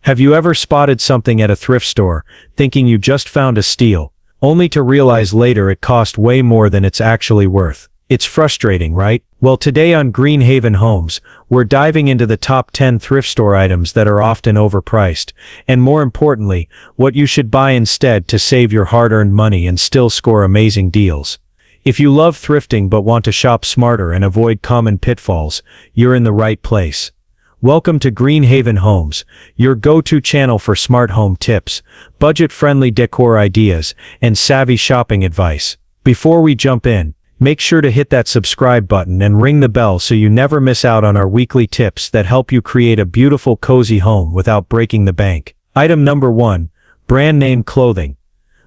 Have you ever spotted something at a thrift store, thinking you just found a steal, only to realize later it cost way more than it's actually worth? It's frustrating, right? Well, today on Greenhaven Homes, we're diving into the top 10 thrift store items that are often overpriced, and more importantly, what you should buy instead to save your hard-earned money and still score amazing deals. If you love thrifting but want to shop smarter and avoid common pitfalls, you're in the right place. Welcome to Greenhaven Homes, your go-to channel for smart home tips, budget-friendly decor ideas, and savvy shopping advice. Before we jump in, make sure to hit that subscribe button and ring the bell so you never miss out on our weekly tips that help you create a beautiful, cozy home without breaking the bank. Item number 1, brand name clothing.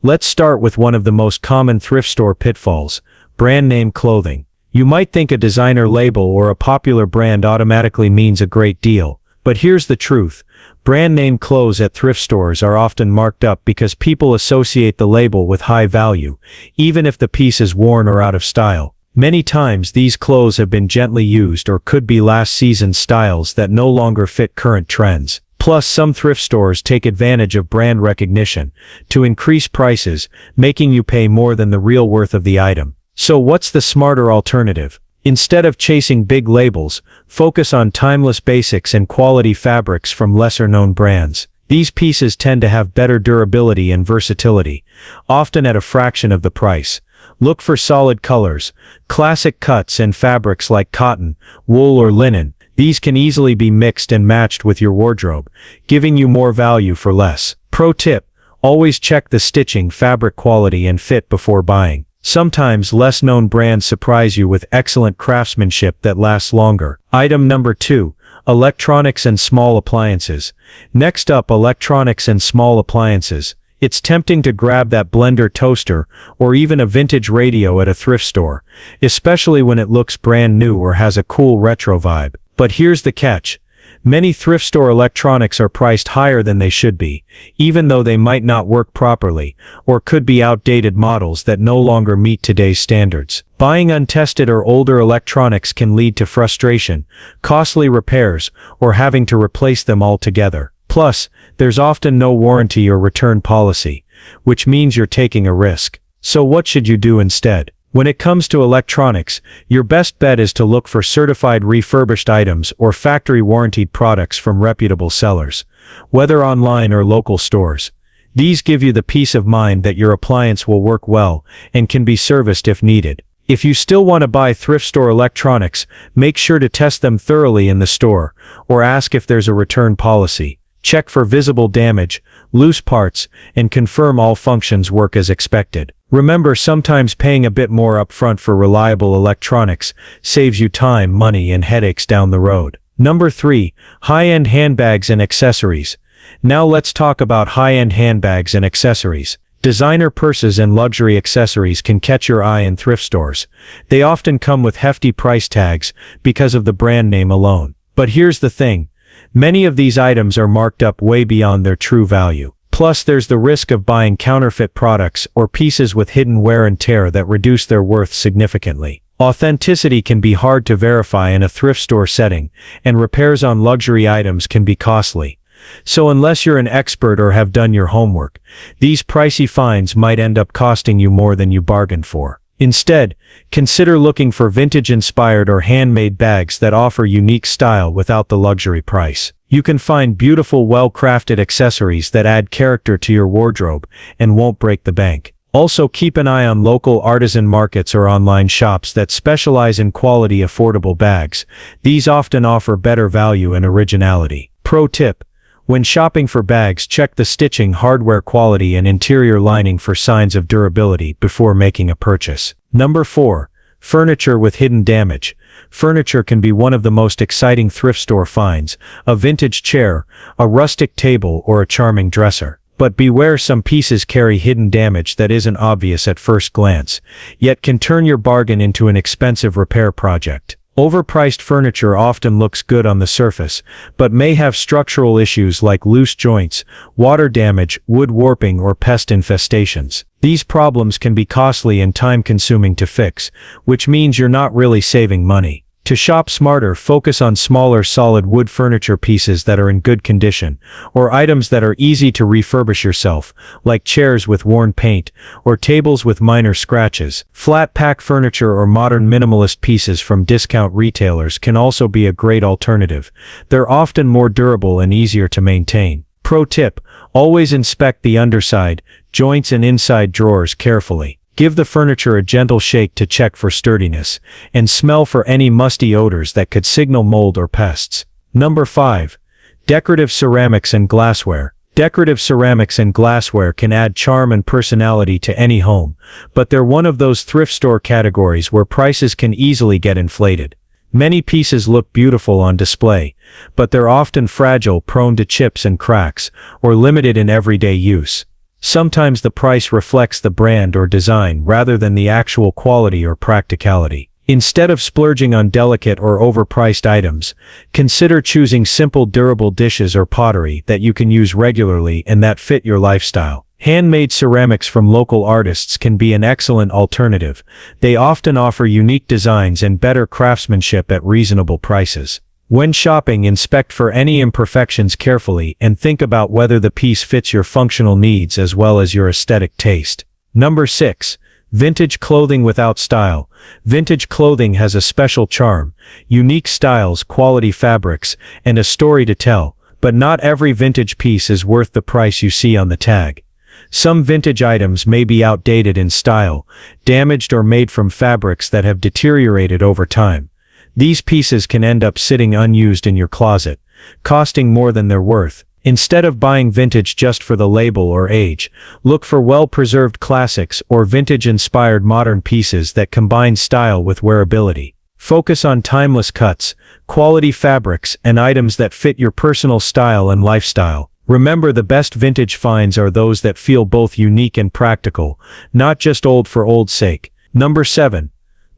Let's start with one of the most common thrift store pitfalls, brand name clothing. You might think a designer label or a popular brand automatically means a great deal, but here's the truth. Brand name clothes at thrift stores are often marked up because people associate the label with high value, even if the piece is worn or out of style. Many times these clothes have been gently used or could be last season's styles that no longer fit current trends. Plus, some thrift stores take advantage of brand recognition to increase prices, making you pay more than the real worth of the item. So what's the smarter alternative? Instead of chasing big labels, focus on timeless basics and quality fabrics from lesser-known brands. These pieces tend to have better durability and versatility, often at a fraction of the price. Look for solid colors, classic cuts, and fabrics like cotton, wool, or linen. These can easily be mixed and matched with your wardrobe, giving you more value for less. Pro tip: always check the stitching, fabric quality, and fit before buying. Sometimes less-known brands surprise you with excellent craftsmanship that lasts longer. Item number 2, electronics and small appliances. Next up, electronics and small appliances. It's tempting to grab that blender, toaster, or even a vintage radio at a thrift store, especially when it looks brand new or has a cool retro vibe. But here's the catch. Many thrift store electronics are priced higher than they should be, even though they might not work properly, or could be outdated models that no longer meet today's standards. Buying untested or older electronics can lead to frustration, costly repairs, or having to replace them altogether. Plus, there's often no warranty or return policy, which means you're taking a risk. So what should you do instead? When it comes to electronics, your best bet is to look for certified refurbished items or factory-warranted products from reputable sellers, whether online or local stores. These give you the peace of mind that your appliance will work well and can be serviced if needed. If you still want to buy thrift store electronics, make sure to test them thoroughly in the store, or ask if there's a return policy. Check for visible damage, loose parts, and confirm all functions work as expected. Remember, sometimes paying a bit more upfront for reliable electronics saves you time, money, and headaches down the road. Number 3, high-end handbags and accessories. Now let's talk about high-end handbags and accessories. Designer purses and luxury accessories can catch your eye in thrift stores. They often come with hefty price tags because of the brand name alone. But here's the thing. Many of these items are marked up way beyond their true value. Plus, there's the risk of buying counterfeit products or pieces with hidden wear and tear that reduce their worth significantly. Authenticity can be hard to verify in a thrift store setting, and repairs on luxury items can be costly. So unless you're an expert or have done your homework, these pricey finds might end up costing you more than you bargained for. Instead, consider looking for vintage-inspired or handmade bags that offer unique style without the luxury price. You can find beautiful, well-crafted accessories that add character to your wardrobe and won't break the bank. Also, keep an eye on local artisan markets or online shops that specialize in quality, affordable bags. These often offer better value and originality. Pro tip: when shopping for bags, check the stitching, hardware quality, and interior lining for signs of durability before making a purchase. Number 4, furniture with hidden damage. Furniture can be one of the most exciting thrift store finds: a vintage chair, a rustic table, or a charming dresser. But beware, some pieces carry hidden damage that isn't obvious at first glance, yet can turn your bargain into an expensive repair project. Overpriced furniture often looks good on the surface, but may have structural issues like loose joints, water damage, wood warping, or pest infestations. These problems can be costly and time-consuming to fix, which means you're not really saving money. To shop smarter, focus on smaller solid wood furniture pieces that are in good condition, or items that are easy to refurbish yourself, like chairs with worn paint, or tables with minor scratches. Flat pack furniture or modern minimalist pieces from discount retailers can also be a great alternative. They're often more durable and easier to maintain. Pro tip: always inspect the underside, joints and inside drawers carefully. Give the furniture a gentle shake to check for sturdiness, and smell for any musty odors that could signal mold or pests. Number 5. Decorative ceramics and glassware. Decorative ceramics and glassware can add charm and personality to any home, but they're one of those thrift store categories where prices can easily get inflated. Many pieces look beautiful on display, but they're often fragile, prone to chips and cracks, or limited in everyday use. Sometimes the price reflects the brand or design rather than the actual quality or practicality. Instead of splurging on delicate or overpriced items, consider choosing simple, durable dishes or pottery that you can use regularly and that fit your lifestyle. Handmade ceramics from local artists can be an excellent alternative. They often offer unique designs and better craftsmanship at reasonable prices. When shopping, inspect for any imperfections carefully and think about whether the piece fits your functional needs as well as your aesthetic taste. Number 6. Vintage clothing without style. Vintage clothing has a special charm, unique styles, quality fabrics, and a story to tell, but not every vintage piece is worth the price you see on the tag. Some vintage items may be outdated in style, damaged or made from fabrics that have deteriorated over time. These pieces can end up sitting unused in your closet, costing more than they're worth. Instead of buying vintage just for the label or age, look for well-preserved classics or vintage-inspired modern pieces that combine style with wearability. Focus on timeless cuts, quality fabrics, and items that fit your personal style and lifestyle. Remember, the best vintage finds are those that feel both unique and practical, not just old for old's sake. Number 7.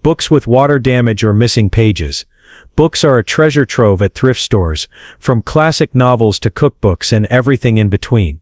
Books with water damage or missing pages. Books are a treasure trove at thrift stores, from classic novels to cookbooks and everything in between.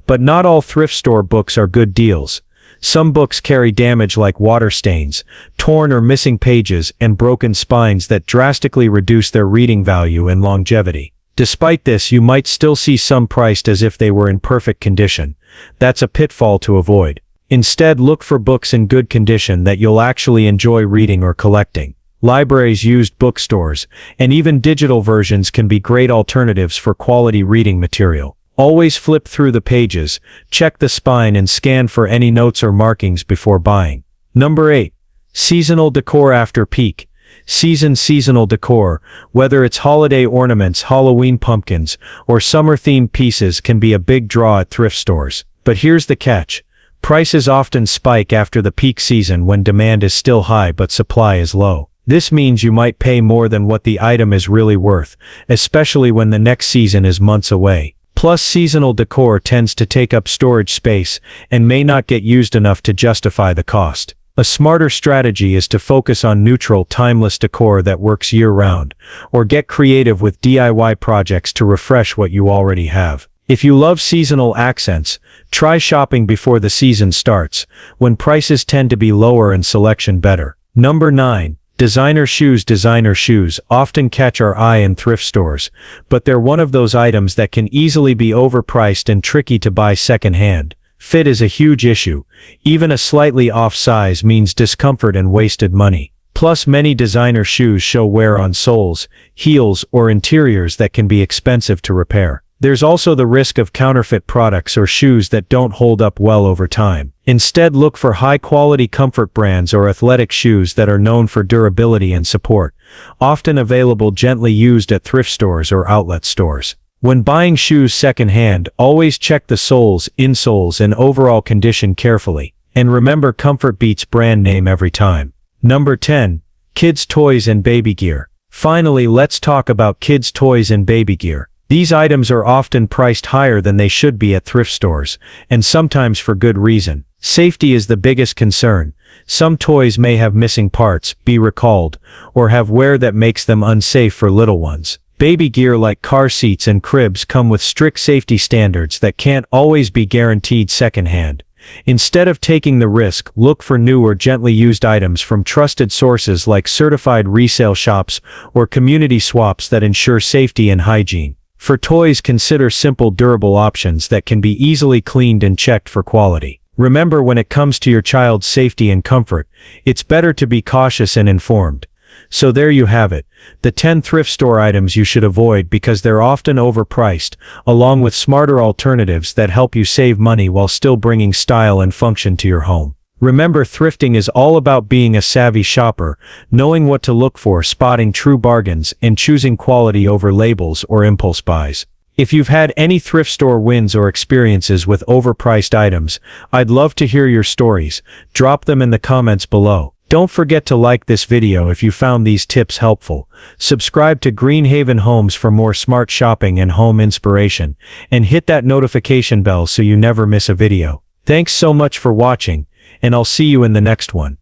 But not all thrift store books are good deals. Some books carry damage like water stains, torn or missing pages, and broken spines that drastically reduce their reading value and longevity. Despite this, you might still see some priced as if they were in perfect condition. That's a pitfall to avoid. Instead, look for books in good condition that you'll actually enjoy reading or collecting. Libraries, used bookstores, and even digital versions can be great alternatives for quality reading material. Always flip through the pages, check the spine, and scan for any notes or markings before buying. Number 8. Seasonal decor after peak. Seasonal decor, whether it's holiday ornaments, Halloween pumpkins, or summer-themed pieces, can be a big draw at thrift stores. But here's the catch. Prices often spike after the peak season when demand is still high but supply is low. This means you might pay more than what the item is really worth, especially when the next season is months away. Plus, seasonal decor tends to take up storage space and may not get used enough to justify the cost. A smarter strategy is to focus on neutral, timeless decor that works year-round, or get creative with DIY projects to refresh what you already have. If you love seasonal accents, try shopping before the season starts, when prices tend to be lower and selection better. Number 9. Designer shoes. Designer shoes often catch our eye in thrift stores, but they're one of those items that can easily be overpriced and tricky to buy secondhand. Fit is a huge issue. Even a slightly off size means discomfort and wasted money. Plus, many designer shoes show wear on soles, heels, or interiors that can be expensive to repair. There's also the risk of counterfeit products or shoes that don't hold up well over time. Instead, look for high-quality comfort brands or athletic shoes that are known for durability and support, often available gently used at thrift stores or outlet stores. When buying shoes secondhand, always check the soles, insoles, and overall condition carefully. And remember, comfort beats brand name every time. Number 10. Kids' toys and baby gear. Finally, let's talk about kids' toys and baby gear. These items are often priced higher than they should be at thrift stores, and sometimes for good reason. Safety is the biggest concern. Some toys may have missing parts, be recalled, or have wear that makes them unsafe for little ones. Baby gear like car seats and cribs come with strict safety standards that can't always be guaranteed secondhand. Instead of taking the risk, look for new or gently used items from trusted sources like certified resale shops or community swaps that ensure safety and hygiene. For toys, consider simple, durable options that can be easily cleaned and checked for quality. Remember, when it comes to your child's safety and comfort, it's better to be cautious and informed. So there you have it, the 10 thrift store items you should avoid because they're often overpriced, along with smarter alternatives that help you save money while still bringing style and function to your home. Remember, thrifting is all about being a savvy shopper, knowing what to look for, spotting true bargains, and choosing quality over labels or impulse buys. If you've had any thrift store wins or experiences with overpriced items, I'd love to hear your stories. Drop them in the comments below. Don't forget to like this video if you found these tips helpful. Subscribe to Greenhaven Homes for more smart shopping and home inspiration, and hit that notification bell so you never miss a video. Thanks so much for watching, and I'll see you in the next one.